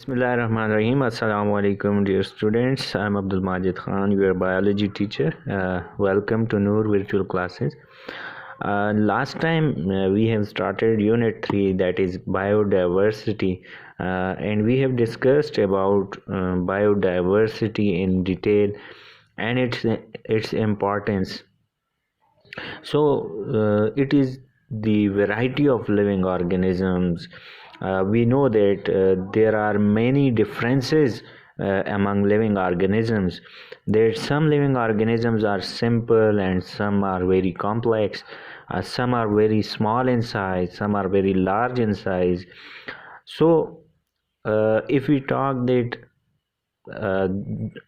Bismillahirrahmanirrahim. Assalamu alaikum, dear students. I'm Abdul Majid Khan, your biology teacher. Welcome to Noor Virtual Classes. Last time we have started Unit 3, that is biodiversity, and we have discussed about biodiversity in detail and its importance. So it is the variety of living organisms. We know that there are many differences among living organisms. That some living organisms are simple and some are very complex. Some are very small in size, some are very large in size. So if we talk that uh,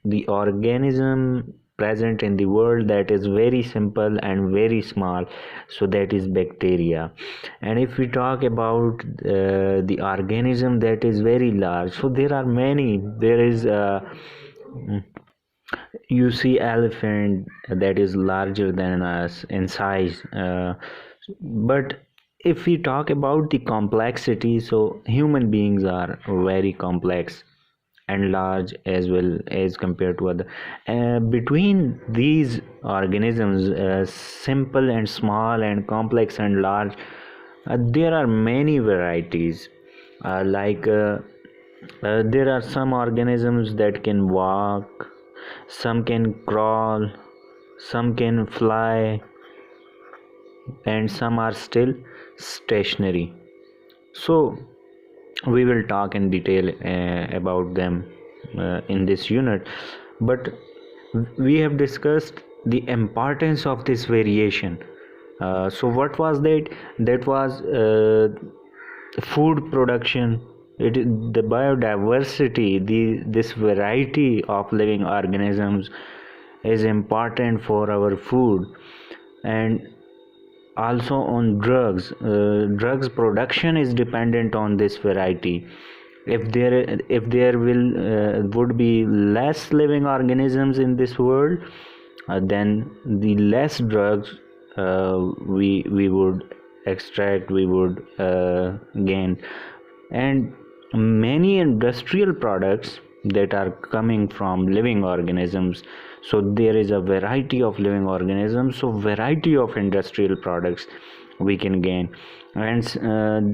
the organism present in the world that is very simple and very small, so that is bacteria. And if we talk about the organism that is very large, so there are many. There is you see elephant that is larger than us in size, but if we talk about the complexity, so human beings are very complex and large as well as compared to other. Between these organisms, simple and small and complex and large, there are many varieties. There are some organisms that can walk, some can crawl, some can fly, and some are still stationary. So we will talk in detail about them in this unit, but we have discussed the importance of this variation. So what was that? That was food production. The biodiversity, this variety of living organisms is important for our food, and also on drugs. Drugs production is dependent on this variety. If there will would be less living organisms in this world, then the less drugs we would extract, we would gain. And many industrial products that are coming from living organisms, so there is a variety of living organisms, so variety of industrial products we can gain. And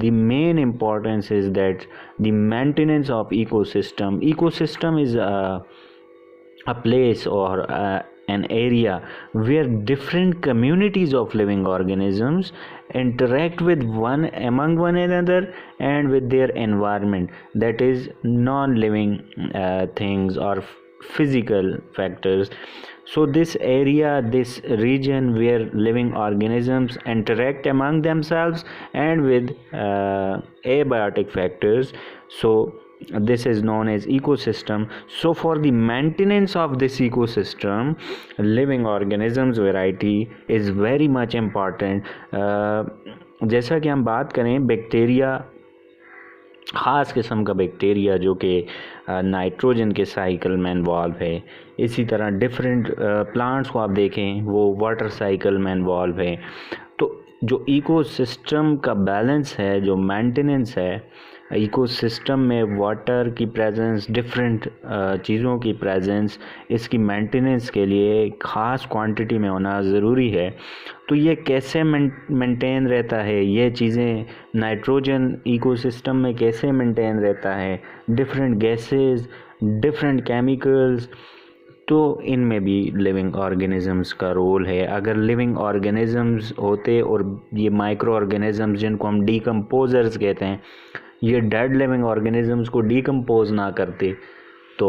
the main importance is that the maintenance of ecosystem is a place or an area where different communities of living organisms interact with among one another and with their environment, that is non-living things or physical factors. So this area, this region where living organisms interact among themselves and with abiotic factors, so this is known as ecosystem. So for the maintenance of this ecosystem, living organisms variety is very much important. जैसा कि हम बात करें bacteria, ख़ास किस्म का bacteria जो कि नाइट्रोजन के साइकिल में इन्वॉल्व है। इसी तरह डिफरेंट प्लांट्स को आप देखें, वो वाटर साइकिल में इन्वॉल्व है। तो जो इकोसिस्टम का बैलेंस है, जो मेंटेनेंस है इकोसिस्टम में, वाटर की प्रेजेंस, डिफरेंट चीज़ों की प्रेजेंस, इसकी मेंटेनेंस के लिए ख़ास क्वांटिटी में होना ज़रूरी है। तो ये कैसे मेंटेन रहता है, ये चीज़ें नाइट्रोजन इकोसिस्टम में कैसे मेंटेन रहता है, डिफरेंट गैसेस, डिफरेंट केमिकल्स, तो इनमें भी लिविंग ऑर्गेनिजम्स का रोल है। अगर लिविंग ऑर्गेनिजम्स होते और ये माइक्रो ऑर्गेनिजम्स जिनको हम डीकम्पोजर्स कहते हैं, ये डेड लिविंग ऑर्गेनिजम्स को डीकम्पोज ना करते तो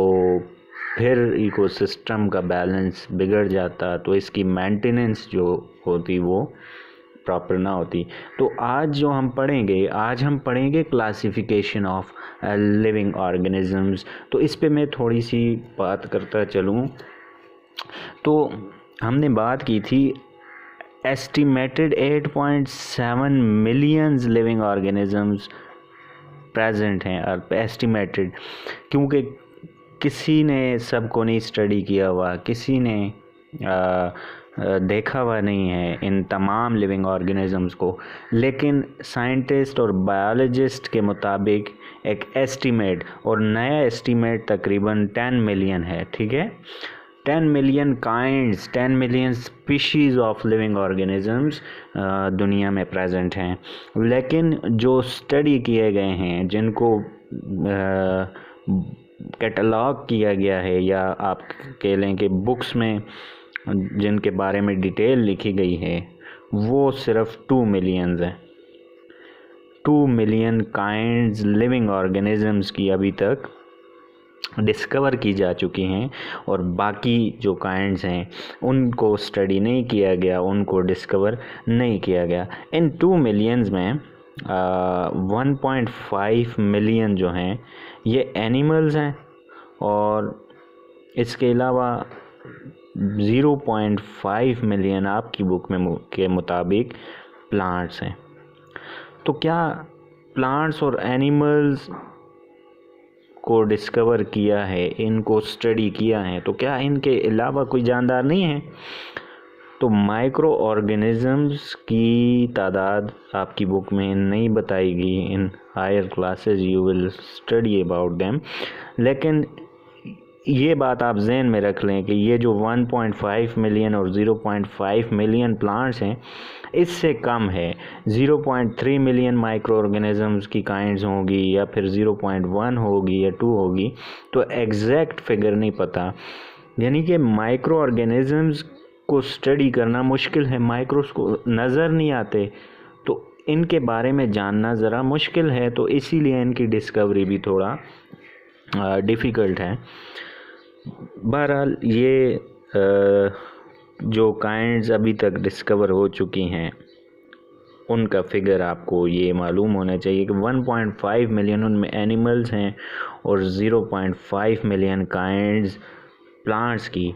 फिर इकोसिस्टम का बैलेंस बिगड़ जाता, तो इसकी मेंटेनेंस जो होती वो प्रॉपर ना होती। तो आज हम पढ़ेंगे क्लासिफिकेशन ऑफ लिविंग ऑर्गेनिजम्स। तो इस पे मैं थोड़ी सी बात करता चलूँ। तो हमने बात की थी estimated 8.7 millions living organisms present हैं, और एस्टिमेटेड क्योंकि किसी ने सबको नहीं स्टडी किया हुआ, किसी ने देखा हुआ नहीं है इन तमाम लिविंग ऑर्गेनिजम्स को, लेकिन साइंटिस्ट और बायोलॉजिस्ट के मुताबिक एक एस्टीमेट, और नया एस्टीमेट तकरीबन 10 मिलियन है, ठीक है। 10 million kinds, 10 million species of living organisms दुनिया में प्रेजेंट हैं। लेकिन जो स्टडी किए गए हैं, जिनको कैटलॉग किया गया है, या आप कह लें कि बुक्स में जिनके बारे में डिटेल लिखी गई है, वो सिर्फ 2 मिलियंस हैं। 2 मिलियन काइंड्स लिविंग ऑर्गेनिजम्स की अभी तक डिस्कवर की जा चुकी हैं, और बाकी जो काइंड्स हैं उनको स्टडी नहीं किया गया, उनको डिस्कवर नहीं किया गया। इन 2 मिलियंस में 1.5 मिलियन जो हैं ये एनिमल्स हैं, और इसके अलावा 0.5 मिलियन आपकी बुक में के मुताबिक प्लांट्स हैं। तो क्या प्लांट्स और एनिमल्स को डिस्कवर किया है, इनको स्टडी किया है, तो क्या इनके अलावा कोई जानदार नहीं है? तो माइक्रो ऑर्गेनिजम्स की तादाद आपकी बुक में नहीं बताई गई। In higher classes you will study about them, लेकिन ये बात आप जहन में रख लें कि ये जो 1.5 मिलियन और 0.5 मिलियन प्लांट्स हैं, इससे कम है। 0.3 मिलियन माइक्रो ऑर्गेनिजम्स की काइंड्स होंगी, या फिर 0.1 होगी या 2 होगी, तो एग्जैक्ट फिगर नहीं पता। यानी कि माइक्रो ऑर्गेनिजम्स को स्टडी करना मुश्किल है, माइक्रोस्कोप नज़र नहीं आते, तो इनके बारे में जानना ज़रा मुश्किल है, तो इसीलिए इनकी डिस्कवरी भी थोड़ा डिफ़िकल्ट है। बहरहाल ये जो काइंड्स अभी तक डिस्कवर हो चुकी हैं उनका फिगर आपको ये मालूम होना चाहिए कि 1.5 मिलियन उनमें एनिमल्स हैं, और 0.5 मिलियन काइंड्स प्लांट्स की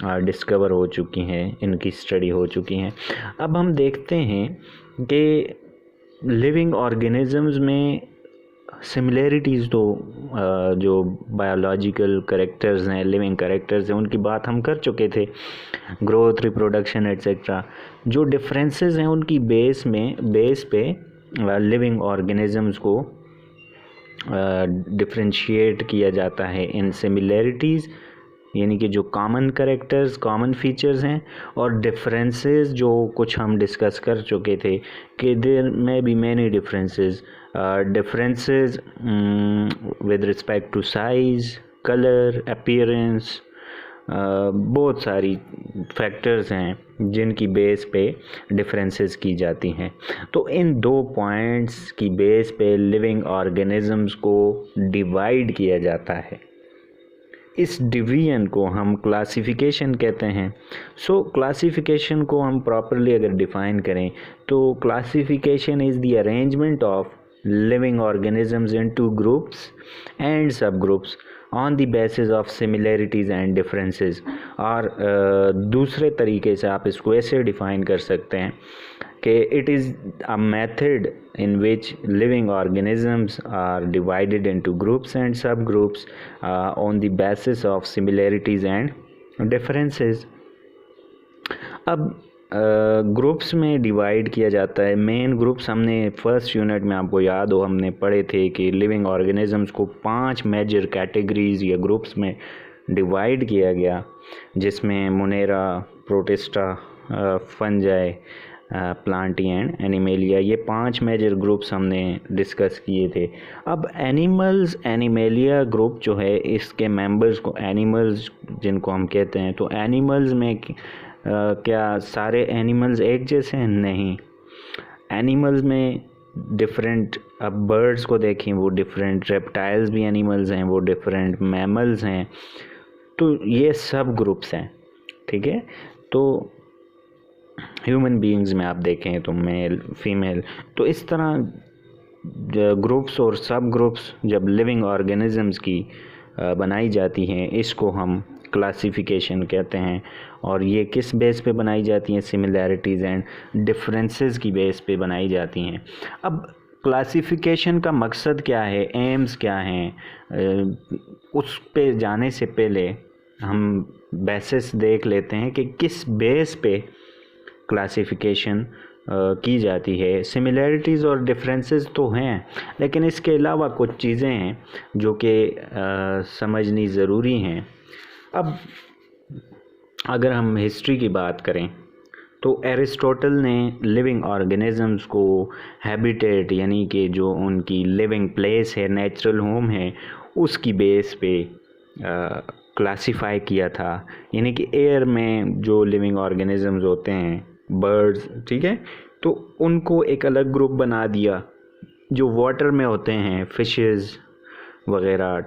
डिस्कवर हो चुकी हैं, इनकी स्टडी हो चुकी हैं। अब हम देखते हैं कि लिविंग ऑर्गेनिजम्स में सिमिलैरिटीज़ तो जो बायोलॉजिकल कैरेक्टर्स हैं, लिविंग कैरेक्टर्स हैं, उनकी बात हम कर चुके थे, ग्रोथ, रिप्रोडक्शन एट्सेट्रा। जो डिफरेंसेस हैं उनकी बेस पे लिविंग ऑर्गेनिजम्स को डिफरेंशिएट किया जाता है इन सिमिलैरिटीज़, यानी कि जो कॉमन कैरेक्टर्स, कॉमन फीचर्स हैं, और डिफरेंसेस जो कुछ हम डिस्कस कर चुके थे कि there may be many differences with respect to size, colour, appearance, बहुत सारी फैक्टर्स हैं जिनकी बेस पे डिफरेंसेस की जाती हैं। तो इन 2 पॉइंट्स की बेस पे लिविंग ऑर्गेनिजम्स को डिवाइड किया जाता है। इस डिवीजन को हम क्लासिफिकेशन कहते हैं। सो क्लासिफिकेशन को हम प्रॉपरली अगर डिफ़ाइन करें तो classification is the arrangement of living organisms into groups and subgroups on the basis of similarities and differences। और दूसरे तरीके से आप इसको ऐसे डिफ़ाइन कर सकते हैं कि it is a method in which living organisms are divided into groups and subgroups on the basis of similarities and differences। अब ग्रुप्स में डिवाइड किया जाता है। मेन ग्रुप्स हमने फर्स्ट यूनिट में, आपको याद हो, हमने पढ़े थे कि लिविंग ऑर्गेनिजम्स को 5 मेजर कैटेगरीज या ग्रुप्स में डिवाइड किया गया, जिसमें Monera, protista, fungi, Plantae and animalia, ये 5 मेजर ग्रुप्स हमने डिस्कस किए थे। अब एनिमल्स, एनिमेलिया ग्रुप जो है, इसके मेंबर्स को एनिमल्स जिनको हम कहते हैं, तो एनिमल्स में क्या सारे एनिमल्स एक जैसे हैं? नहीं, एनिमल्स में डिफरेंट, अब बर्ड्स को देखें वो डिफरेंट, रेप्टाइल्स भी एनिमल्स हैं, वो डिफरेंट, मैमल्स हैं, तो ये सब ग्रुप्स हैं, ठीक है। तो ह्यूमन बीइंग्स में आप देखें तो मेल, फीमेल, तो इस तरह ग्रुप्स और सब ग्रुप्स जब लिविंग ऑर्गेनिजम्स की बनाई जाती हैं, इसको हम क्लासिफिकेशन कहते हैं। और ये किस बेस पे बनाई जाती हैं? सिमिलैरिटीज़ एंड डिफरेंसेस की बेस पे बनाई जाती हैं। अब क्लासिफिकेशन का मकसद क्या है, एम्स क्या हैं, उस पे जाने से पहले हम बेसिस देख लेते हैं कि किस बेस पे क्लासिफिकेशन की जाती है। सिमिलैरिटीज़ और डिफरेंसेस तो हैं, लेकिन इसके अलावा कुछ चीज़ें हैं जो कि समझनी ज़रूरी हैं। अब अगर हम हिस्ट्री की बात करें तो एरिस्टोटल ने लिविंग ऑर्गेनिजम्स को हैबिटेट यानी कि जो उनकी लिविंग प्लेस है, नेचुरल होम है, उसकी बेस पे क्लासिफाई किया था। यानी कि एयर में जो लिविंग ऑर्गेनिजम्स होते हैं, बर्ड्स, ठीक है, तो उनको एक अलग ग्रुप बना दिया। जो वाटर में होते हैं, फिशेस वगैरह,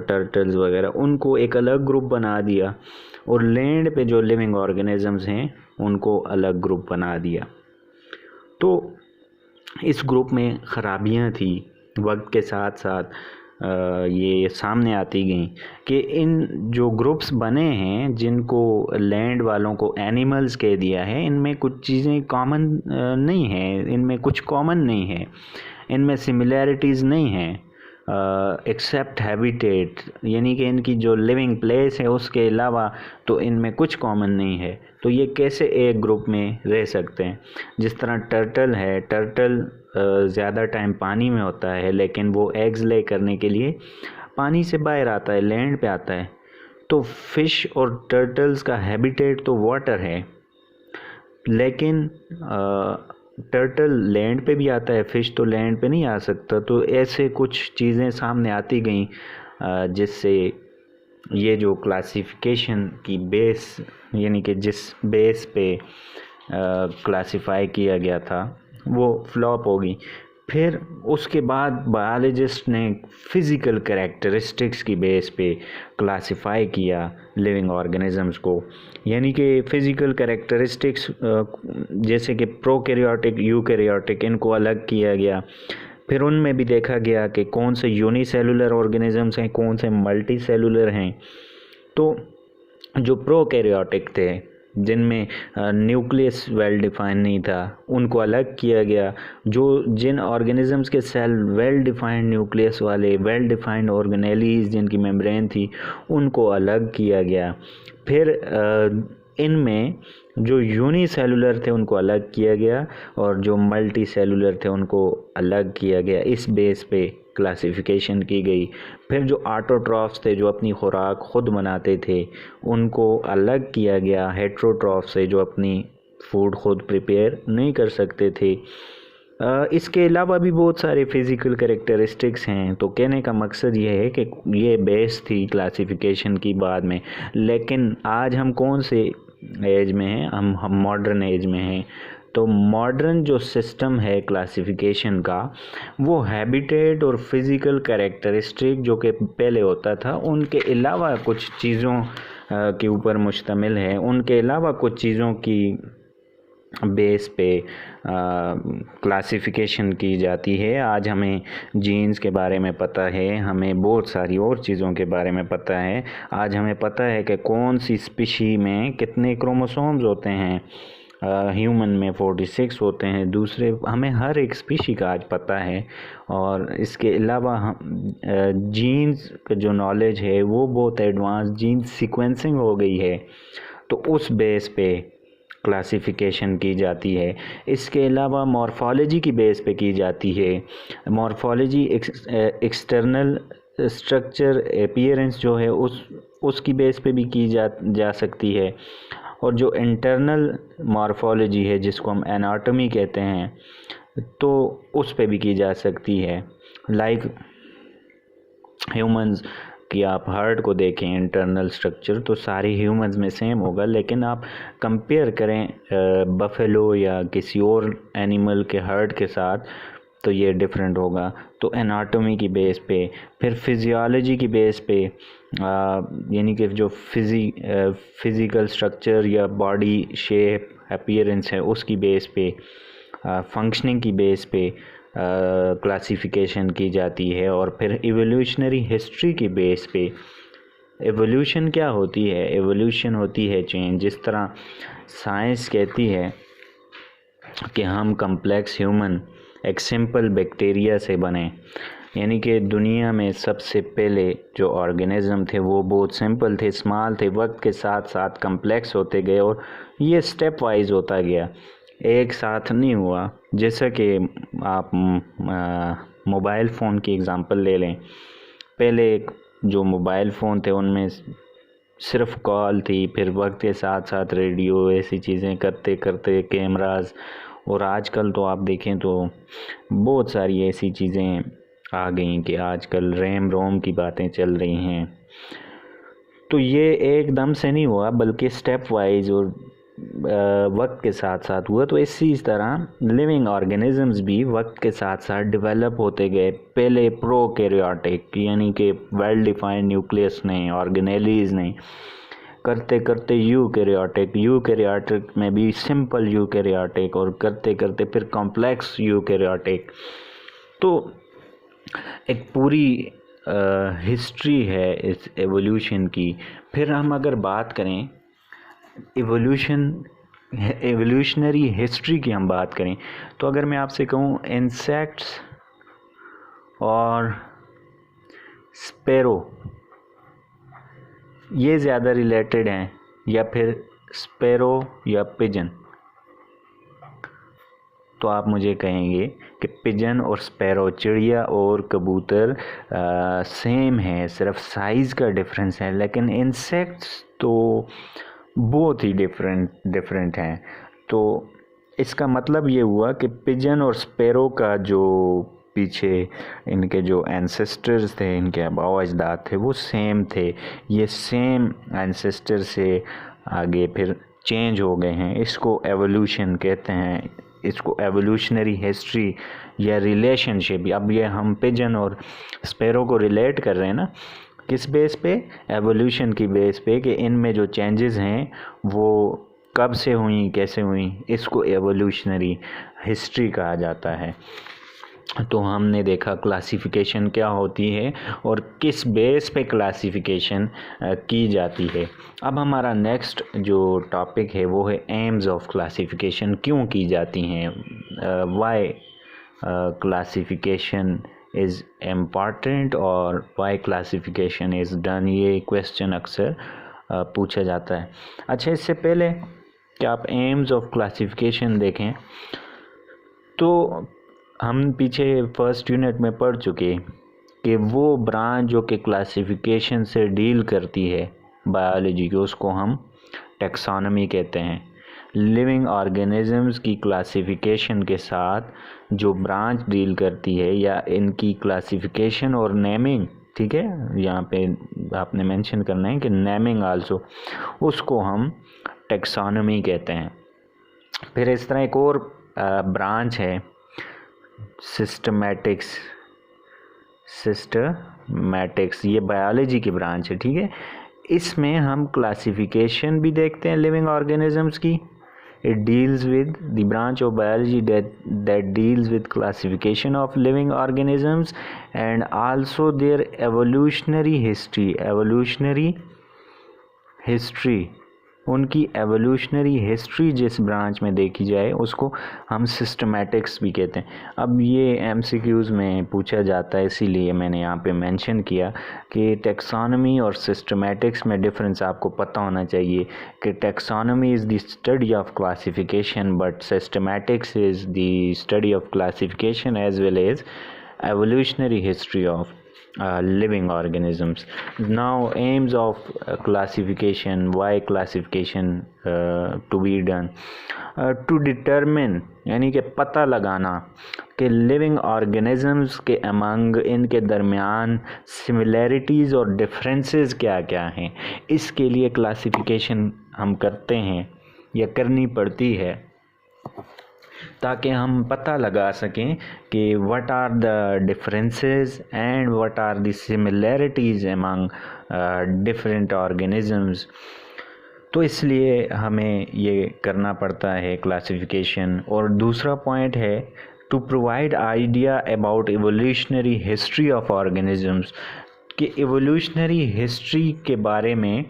टर्टल्स वगैरह, उनको एक अलग ग्रुप बना दिया। और लैंड पे जो लिविंग ऑर्गेनिजम्स हैं उनको अलग ग्रुप बना दिया। तो इस ग्रुप में ख़राबियाँ थी, वक्त के साथ साथ ये सामने आती गई कि इन जो ग्रुप्स बने हैं, जिनको लैंड वालों को एनिमल्स कह दिया है, इनमें कुछ चीज़ें कॉमन नहीं हैं, इनमें कुछ कॉमन नहीं है, इनमें सिमिलैरिटीज़ नहीं हैं एक्सेप्ट हैबिटेट, यानी कि इनकी जो लिविंग प्लेस है उसके अलावा तो इनमें कुछ कॉमन नहीं है। तो ये कैसे एक ग्रुप में रह सकते हैं? जिस तरह टर्टल है, टर्टल ज़्यादा टाइम पानी में होता है, लेकिन वो एग्स ले करने के लिए पानी से बाहर आता है, लैंड पे आता है। तो फिश और टर्टल्स का हैबिटेट तो वाटर है, लेकिन टर्टल लैंड पे भी आता है, फ़िश तो लैंड पे नहीं आ सकता। तो ऐसे कुछ चीज़ें सामने आती गई जिससे ये जो क्लासिफिकेशन की बेस, यानी कि जिस बेस पे क्लासिफाई किया गया था, वो फ्लॉप हो गई। फिर उसके बाद बायोलॉजिस्ट ने फ़िज़िकल कैरेक्टरिस्टिक्स की बेस पे क्लासिफाई किया लिविंग ऑर्गेनिजम्स को, यानी कि फ़िज़िकल कैरेक्टरिस्टिक्स जैसे कि प्रोकैरियोटिक, यूकैरियोटिक, इनको अलग किया गया। फिर उनमें भी देखा गया कि कौन से यूनिसेलुलर ऑर्गेनिजम्स हैं, कौन से मल्टी सेलुलर हैं। तो जो प्रोकैरियोटिक थे, जिनमें न्यूक्लियस वेल डिफाइन नहीं था, उनको अलग किया गया। जिन ऑर्गेनिजम्स के सेल वेल डिफाइंड न्यूक्लियस वाले, वेल डिफाइंड ऑर्गेनेलीज जिनकी मेम्ब्रेन थी, उनको अलग किया गया। फिर इनमें जो यूनिसेलुलर थे उनको अलग किया गया, और जो मल्टी सेलुलर थे उनको अलग किया गया। इस बेस पे क्लासिफिकेशन की गई। फिर जो ऑटोट्रॉफ्स थे, जो अपनी खुराक खुद बनाते थे, उनको अलग किया गया हेट्रोट्रॉफ से, जो अपनी फूड खुद प्रिपेयर नहीं कर सकते थे। इसके अलावा भी बहुत सारे फिज़िकल कैरेक्टरिस्टिक्स हैं। तो कहने का मकसद ये है कि ये बेस थी क्लासिफिकेशन की बाद में। लेकिन आज हम कौन से एज में हैं? हम मॉडर्न एज में हैं। तो मॉडर्न जो सिस्टम है क्लासिफिकेशन का, वो हैबिटेट और फिज़िकल कैरेक्टरिस्टिक जो कि पहले होता था, उनके अलावा कुछ चीज़ों के ऊपर मुश्तमिल है। उनके अलावा कुछ चीज़ों की बेस पे क्लासिफिकेशन की जाती है। आज हमें जीन्स के बारे में पता है, हमें बहुत सारी और चीज़ों के बारे में पता है। आज हमें पता है कि कौन सी स्पीशी में कितने क्रोमोसोम्स होते हैं। ह्यूमन में 46 होते हैं, दूसरे, हमें हर एक स्पीशी का आज पता है। और इसके अलावा हम जीन्स का जो नॉलेज है वो बहुत एडवांस जीन सीक्वेंसिंग हो गई है। तो उस बेस पे क्लासिफिकेशन की जाती है। इसके अलावा मॉर्फोलॉजी की बेस पे की जाती है। मॉर्फोलॉजी एक्सटर्नल स्ट्रक्चर, अपीयरेंस जो है उसकी बेस पे भी की जा सकती है। और जो इंटरनल मॉर्फोलॉजी है, जिसको हम एनाटॉमी कहते हैं, तो उस पे भी की जा सकती है। लाइक ह्यूमंस कि आप हार्ट को देखें, इंटरनल स्ट्रक्चर तो सारे ह्यूमंस में सेम होगा, लेकिन आप कंपेयर करें बफेलो या किसी और एनिमल के हार्ट के साथ, तो ये डिफरेंट होगा। तो एनाटॉमी की बेस पे, फिर फिजियोलॉजी की बेस पे, यानी कि जो फिज़िकल स्ट्रक्चर या बॉडी शेप, अपीयरेंस है, उसकी बेस पे, फंक्शनिंग की बेस पे क्लासिफिकेशन की जाती है। और फिर इवोल्यूशनरी हिस्ट्री की बेस पे, एवोल्यूशन क्या होती है? एवोल्यूशन होती है चेंज। जिस तरह साइंस कहती है कि हम कम्प्लेक्स ह्यूमन एक सिंपल बैक्टीरिया से बने, यानी कि दुनिया में सबसे पहले जो ऑर्गेनिज़म थे वो बहुत सिंपल थे, स्मॉल थे, वक्त के साथ साथ कम्प्लेक्स होते गए और ये स्टेप वाइज होता गया, एक साथ नहीं हुआ। जैसा कि आप मोबाइल फ़ोन की एग्ज़ाम्पल ले लें, पहले जो मोबाइल फ़ोन थे उनमें सिर्फ कॉल थी, फिर वक्त के साथ साथ रेडियो, ऐसी चीज़ें करते करते कैमरास, और आजकल तो आप देखें तो बहुत सारी ऐसी चीज़ें आ गई कि आजकल रैम रोम की बातें चल रही हैं। तो ये एकदम से नहीं हुआ बल्कि स्टेप वाइज और वक्त के साथ साथ हुआ। तो इसी तरह लिविंग ऑर्गेनिजम्स भी वक्त के साथ साथ डेवलप होते गए। पहले प्रोकैरियोटिक यानी कि वेल डिफाइंड न्यूक्लियस नहीं, ऑर्गेनेलीज नहीं, करते करते यूकैरियोटिक में भी सिंपल यूकैरियोटिक, और करते करते फिर कॉम्प्लेक्स यूकैरियोटिक। तो एक पूरी हिस्ट्री है इस एवोल्यूशन की। फिर हम अगर बात करें एवोल्यूशनरी हिस्ट्री की हम बात करें, तो अगर मैं आपसे कहूँ इंसेक्ट्स और स्पैरो ये ज़्यादा रिलेटेड हैं, या फिर स्पैरो या पिजन, तो आप मुझे कहेंगे कि पिजन और स्पैरो, चिड़िया और कबूतर सेम है, सिर्फ साइज़ का डिफरेंस है, लेकिन इंसेक्ट्स तो बहुत ही डिफरेंट हैं। तो इसका मतलब ये हुआ कि पिजन और स्पैरो का जो पीछे इनके जो एंसेस्टर्स थे, इनके आबाओ अजदाद थे, वो सेम थे। ये सेम एंसेस्टर से आगे फिर चेंज हो गए हैं। इसको एवोल्यूशन कहते हैं, इसको एवोल्यूशनरी हिस्ट्री या रिलेशनशिप। अब ये हम पिजन और स्पैरो को रिलेट कर रहे हैं ना, किस बेस पे? एवोल्यूशन की बेस पे, कि इनमें जो चेंजेस हैं वो कब से हुई, कैसे हुई, इसको एवोल्यूशनरी हिस्ट्री कहा जाता है। तो हमने देखा क्लासिफिकेशन क्या होती है और किस बेस पे क्लासिफिकेशन की जाती है। अब हमारा नेक्स्ट जो टॉपिक है वो है एम्स ऑफ क्लासिफिकेशन, क्यों की जाती हैं, व्हाई क्लासिफिकेशन इज़ इम्पॉर्टेंट और व्हाई क्लासिफिकेशन इज़ डन। ये क्वेश्चन अक्सर पूछा जाता है। अच्छा, इससे पहले कि आप एम्स ऑफ क्लासिफिकेशन देखें, तो हम पीछे फर्स्ट यूनिट में पढ़ चुके कि वो ब्रांच जो कि क्लासिफिकेशन से डील करती है बायोलॉजी की, उसको हम टैक्सोनॉमी कहते हैं। लिविंग ऑर्गेनिजम्स की क्लासिफिकेशन के साथ जो ब्रांच डील करती है या इनकी क्लासिफिकेशन और नेमिंग, ठीक है, यहाँ पे आपने मेंशन करना है कि नेमिंग आल्सो, उसको हम टैक्सोनॉमी कहते हैं। फिर इस तरह एक और ब्रांच है सिस्टमैटिक्स, ये बायोलॉजी की ब्रांच है, ठीक है। इसमें हम क्लासिफिकेशन भी देखते हैं लिविंग ऑर्गेनिजम्स की। It deals with the branch of biology that deals with classification of living organisms and also their evolutionary history, उनकी एवोल्यूशनरी हिस्ट्री जिस ब्रांच में देखी जाए उसको हम सिस्टमैटिक्स भी कहते हैं। अब ये एमसीक्यूज़ में पूछा जाता है, इसीलिए मैंने यहाँ पे मेंशन किया कि टैक्सोनॉमी और सिस्टमैटिक्स में डिफरेंस आपको पता होना चाहिए कि taxonomy is the study of classification but systematics is the study of classification as well as evolutionary history of living organisms. Now aims of classification, why classification to be done, to determine यानी कि पता लगाना कि living organisms के among, इनके दरमियान similarities और differences क्या क्या हैं। इसके लिए क्लासिफिकेशन हम करते हैं या करनी पड़ती है ताकि हम पता लगा सकें कि what are the differences and what are the similarities among different organisms. तो इसलिए हमें ये करना पड़ता है क्लासिफिकेशन। और दूसरा पॉइंट है to provide idea about evolutionary history of organisms, कि एवोल्यूशनरी हिस्ट्री के बारे में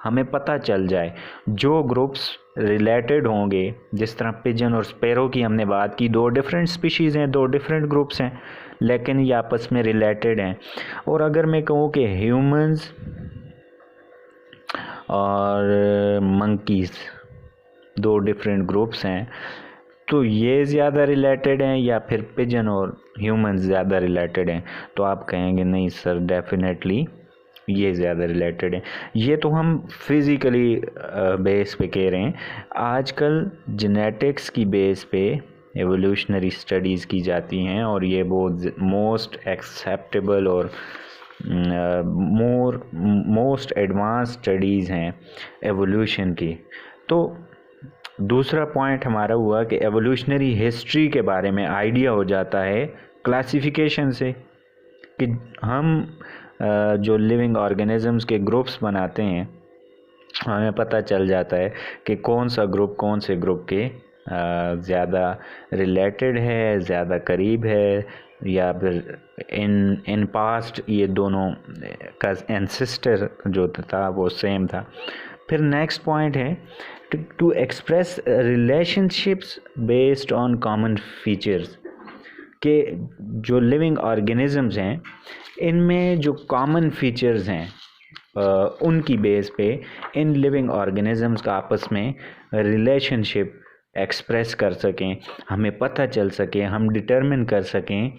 हमें पता चल जाए। जो ग्रुप्स रिलेटेड होंगे, जिस तरह पिजन और स्पैरो की हमने बात की, दो डिफरेंट स्पीशीज़ हैं, दो डिफरेंट ग्रुप्स हैं, लेकिन ये आपस में रिलेटेड हैं। और अगर मैं कहूँ कि ह्यूमंस और मंकीज़ दो डिफरेंट ग्रुप्स हैं, तो ये ज़्यादा रिलेटेड हैं या फिर पिजन और ह्यूमंस ज़्यादा रिलेटेड हैं? तो आप कहेंगे नहीं सर, डेफिनेटली ये ज़्यादा रिलेटेड है। ये तो हम फिज़िकली बेस पे कह रहे हैं। आजकल जेनेटिक्स की बेस पे एवोल्यूशनरी स्टडीज़ की जाती हैं और ये बहुत मोस्ट एक्सेप्टेबल और मोस्ट एडवांस स्टडीज़ हैं एवोल्यूशन की। तो दूसरा पॉइंट हमारा हुआ कि एवोल्यूशनरी हिस्ट्री के बारे में आइडिया हो जाता है क्लासिफिकेशन से, कि हम जो लिविंग ऑर्गेनिजम्स के ग्रुप्स बनाते हैं, हमें पता चल जाता है कि कौन सा ग्रुप कौन से ग्रुप के ज़्यादा रिलेटेड है, ज़्यादा करीब है, या फिर इन पास्ट ये दोनों का एंसेस्टर जो था वो सेम था। फिर नेक्स्ट पॉइंट है to express relationships based on common features, के जो लिविंग ऑर्गेनिजम्स हैं इनमें जो कॉमन फीचर्स हैं उनकी बेस पे इन लिविंग ऑर्गेनिजम्स का आपस में रिलेशनशिप एक्सप्रेस कर सकें, हमें पता चल सके, हम डिटरमिन कर सकें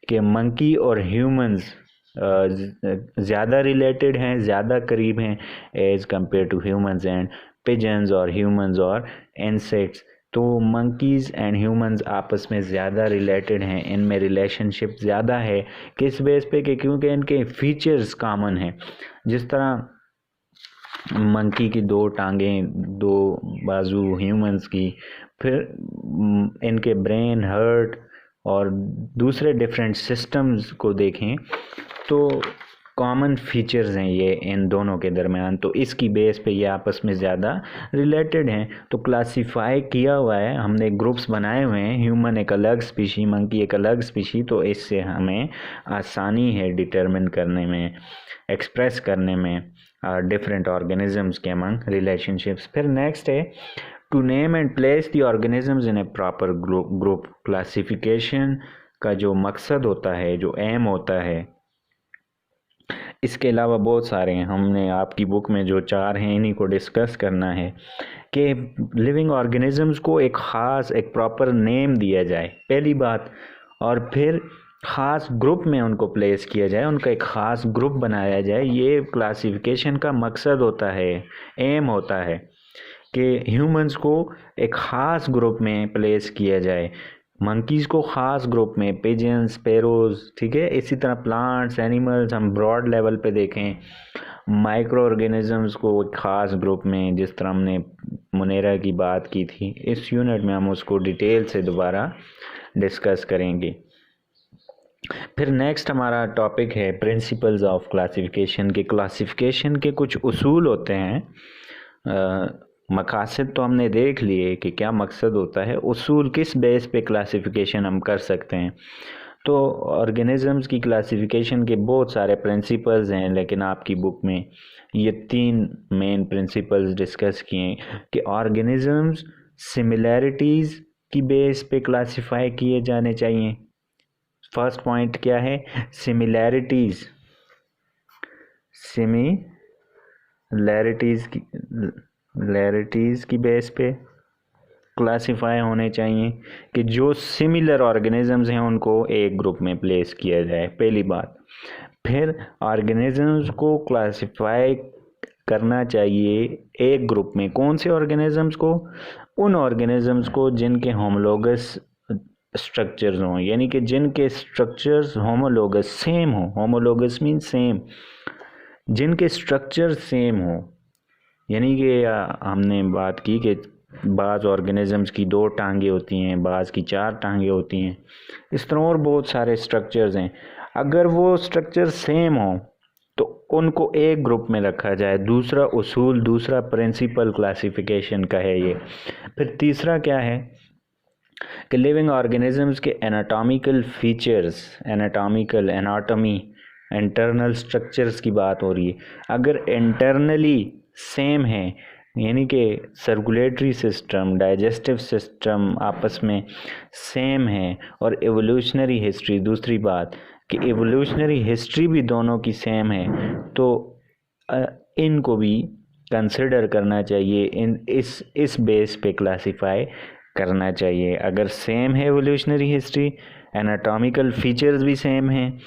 कि मंकी और ह्यूमंस ज़्यादा रिलेटेड हैं, ज़्यादा करीब हैं as compared to humans and pigeons और ह्यूमंस और इंसेक्ट्स। तो मंकीज़ एंड ह्यूमंस आपस में ज़्यादा रिलेटेड हैं, इनमें रिलेशनशिप ज़्यादा है। किस बेस पे? कि क्योंकि इनके फीचर्स कॉमन हैं। जिस तरह मंकी की दो टांगें, दो बाजू ह्यूमंस की, फिर इनके ब्रेन, हार्ट और दूसरे डिफरेंट सिस्टम्स को देखें तो कॉमन फीचर्स हैं ये इन दोनों के दरमियान, तो इसकी बेस पे ये आपस में ज़्यादा रिलेटेड हैं। तो क्लासीफाई किया हुआ है, हमने ग्रुप्स बनाए हुए हैं, ह्यूमन एक अलग स्पीशी, मंकी एक अलग स्पीशी, तो इससे हमें आसानी है डिटरमिन करने में, एक्सप्रेस करने में डिफरेंट ऑर्गेनिजम्स के अमंग रिलेशनशिप्स। फिर नेक्स्ट है to name and place the organisms in a proper group. Classification का जो मकसद होता है, जो एम होता है, इसके अलावा बहुत सारे हैं, हमने आपकी बुक में जो 4 हैं इन्हीं को डिस्कस करना है कि लिविंग ऑर्गेनिजम्स को एक ख़ास, एक प्रॉपर नेम दिया जाए पहली बात, और फिर ख़ास ग्रुप में उनको प्लेस किया जाए, उनका एक ख़ास ग्रुप बनाया जाए। ये क्लासिफिकेशन का मकसद होता है, एम होता है कि ह्यूमंस को एक ख़ास ग्रुप में प्लेस किया जाए, मंकीज़ को ख़ास ग्रुप में, पिजन्स, स्पैरोज़, ठीक है। इसी तरह प्लांट्स, एनिमल्स, हम ब्रॉड लेवल पे देखें, माइक्रो ऑर्गेनिजम्स को एक ख़ास ग्रुप में, जिस तरह हमने मुनेरा की बात की थी, इस यूनिट में हम उसको डिटेल से दोबारा डिस्कस करेंगे। फिर नेक्स्ट हमारा टॉपिक है प्रिंसिपल्स ऑफ क्लासिफिकेशन। के क्लासिफिकेशन के कुछ उसूल होते हैं। मकासद तो हमने देख लिए कि क्या मकसद होता है, उसूल किस बेस पे क्लासिफिकेशन हम कर सकते हैं। तो ऑर्गेनिजम्स की क्लासिफिकेशन के बहुत सारे प्रिंसिपल्स हैं, लेकिन आपकी बुक में ये 3 मेन प्रिंसिपल्स डिस्कस किए कि ऑर्गेनिजम्स सिमिलैरिटीज़ की बेस पे क्लासिफाई किए जाने चाहिए। फर्स्ट पॉइंट क्या है? सिमिलैरिटीज़ की बेस पे क्लासिफाई होने चाहिए, कि जो सिमिलर ऑर्गेनिजम्स हैं उनको एक ग्रुप में प्लेस किया जाए, पहली बात। फिर ऑर्गेनिजम्स को क्लासिफाई करना चाहिए एक ग्रुप में, कौन से ऑर्गेनिजम्स को? उन ऑर्गेनिजम्स को जिनके होमोलोगस स्ट्रक्चर्स हों, यानी कि जिनके स्ट्रक्चर्स होमोलोगस, सेम हो। होमोलोगस मीन सेम, जिनके स्ट्रक्चर सेम हो। यानी कि हमने बात की कि बाज़ ऑर्गेनिजम्स की 2 टांगें होती हैं, बाज़ की 4 टांगें होती हैं, इस तरह और बहुत सारे स्ट्रक्चर्स हैं। अगर वो स्ट्रक्चर सेम हो तो उनको एक ग्रुप में रखा जाए। दूसरा उसूल, दूसरा प्रिंसिपल क्लासिफिकेशन का है ये। फिर तीसरा क्या है कि लिविंग ऑर्गेनिजम्स के anatomical features, anatomy, internal structures की बात हो रही है। अगर इंटरनली सेम है, यानी कि सर्कुलेटरी सिस्टम, डाइजेस्टिव सिस्टम आपस में सेम है, और एवोल्यूशनरी हिस्ट्री, दूसरी बात कि एवोल्यूशनरी हिस्ट्री भी दोनों की सेम है, तो इनको भी कंसिडर करना चाहिए, इस बेस पे क्लासिफाई करना चाहिए। अगर सेम है एवोल्यूशनरी हिस्ट्री, एनाटॉमिकल फीचर्स भी सेम हैं,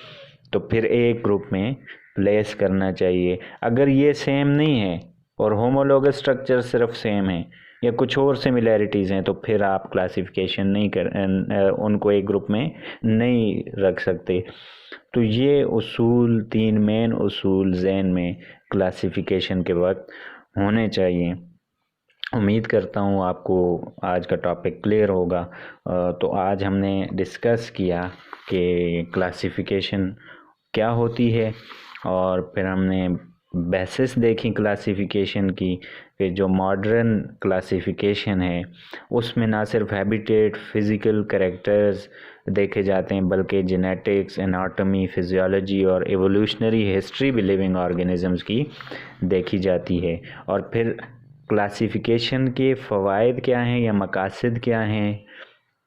तो फिर एक ग्रुप में प्लेस करना चाहिए। अगर ये सेम नहीं है और होमोलोगस स्ट्रक्चर सिर्फ सेम है या कुछ और सिमिलैरिटीज़ हैं, तो फिर आप क्लासिफिकेशन नहीं उनको एक ग्रुप में नहीं रख सकते। तो ये उसूल, 3 मेन उसूल ज़हन में क्लासिफिकेशन के वक्त होने चाहिए। उम्मीद करता हूँ आपको आज का टॉपिक क्लियर होगा। तो आज हमने डिस्कस किया कि क्लासिफिकेशन क्या होती है, और फिर हमने बेसिस देखी क्लासिफिकेशन की, कि जो मॉडर्न क्लासिफिकेशन है उसमें ना सिर्फ हैबिटेट, फिज़िकल कैरेक्टर्स देखे जाते हैं, बल्कि जेनेटिक्स, एनाटॉमी, फिजियोलॉजी और एवोल्यूशनरी हिस्ट्री भी लिविंग ऑर्गेनिजम्स की देखी जाती है। और फिर क्लासिफिकेशन के फ़वाइद क्या हैं या मकासद क्या हैं,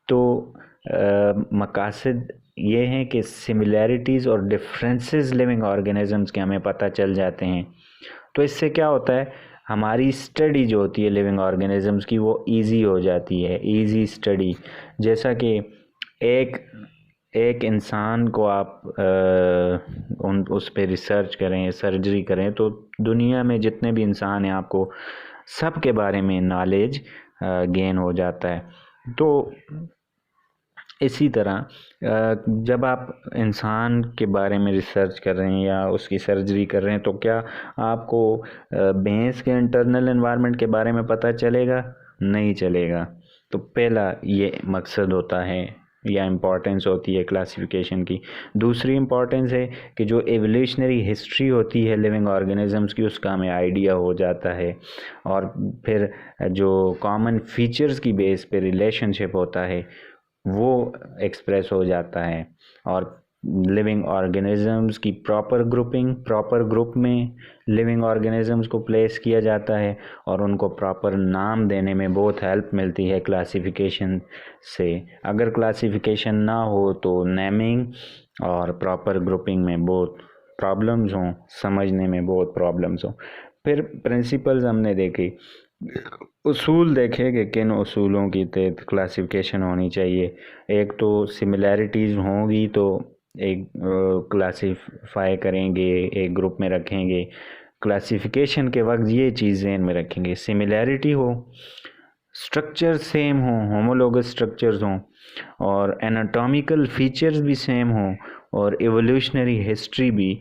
तो मकासद ये हैं कि सिमिलैरिटीज़ और डिफरेंसेस लिविंग ऑर्गेनिजम्स के हमें पता चल जाते हैं। तो इससे क्या होता है, हमारी स्टडी जो होती है लिविंग ऑर्गेनिजम्स की, वो इजी हो जाती है, इजी स्टडी। जैसा कि एक इंसान को आप उस पर रिसर्च करें, सर्जरी करें, तो दुनिया में जितने भी इंसान हैं आपको सब के बारे में नॉलेज गेन हो जाता है। तो इसी तरह जब आप इंसान के बारे में रिसर्च कर रहे हैं या उसकी सर्जरी कर रहे हैं, तो क्या आपको भैंस के इंटरनल एनवायरनमेंट के बारे में पता चलेगा? नहीं चलेगा। तो पहला ये मकसद होता है या इम्पोर्टेंस होती है क्लासिफिकेशन की। दूसरी इम्पोर्टेंस है कि जो एवोल्यूशनरी हिस्ट्री होती है लिविंग ऑर्गेनिजम्स की, उसका हमें आइडिया हो जाता है, और फिर जो कॉमन फीचर्स की बेस पे रिलेशनशिप होता है वो एक्सप्रेस हो जाता है, और लिविंग ऑर्गेनिजम्स की प्रॉपर ग्रुप में लिविंग ऑर्गेनिजम्स को प्लेस किया जाता है, और उनको प्रॉपर नाम देने में बहुत हेल्प मिलती है क्लासिफिकेशन से। अगर क्लासिफिकेशन ना हो तो नेमिंग और प्रॉपर ग्रुपिंग में बहुत प्रॉब्लम्स हों, समझने में बहुत प्रॉब्लम्स हों। फिर प्रिंसिपल्स हमने देखी, उसूल देखे कि किन उसूलों की तहत क्लासिफिकेशन होनी चाहिए। एक तो सिमिलैरिटीज़ होंगी तो एक क्लासिफाई करेंगे, एक ग्रुप में रखेंगे। क्लासिफिकेशन के वक्त ये चीज़ ज़हन में रखेंगे, सिमिलैरिटी हो, स्ट्रक्चर सेम हो, होमोलोगस स्ट्रक्चर्स हों, और एनाटॉमिकल फीचर्स भी सेम हो, और एवोल्यूशनरी हिस्ट्री भी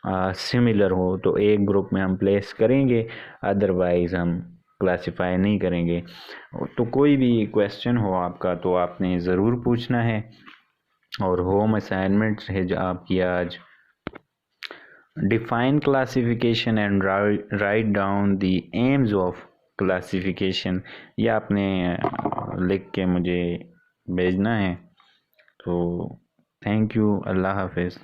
सिमिलर हो, तो एक ग्रुप में हम प्लेस करेंगे, अदरवाइज़ हम क्लासिफाई नहीं करेंगे। तो कोई भी क्वेश्चन हो आपका तो आपने ज़रूर पूछना है। और होम असाइनमेंट है जो आपकी आज, define classification and write down the AIIMS of classification, ये आपने लिख के मुझे भेजना है। तो थैंक यू, अल्लाह हाफिज़।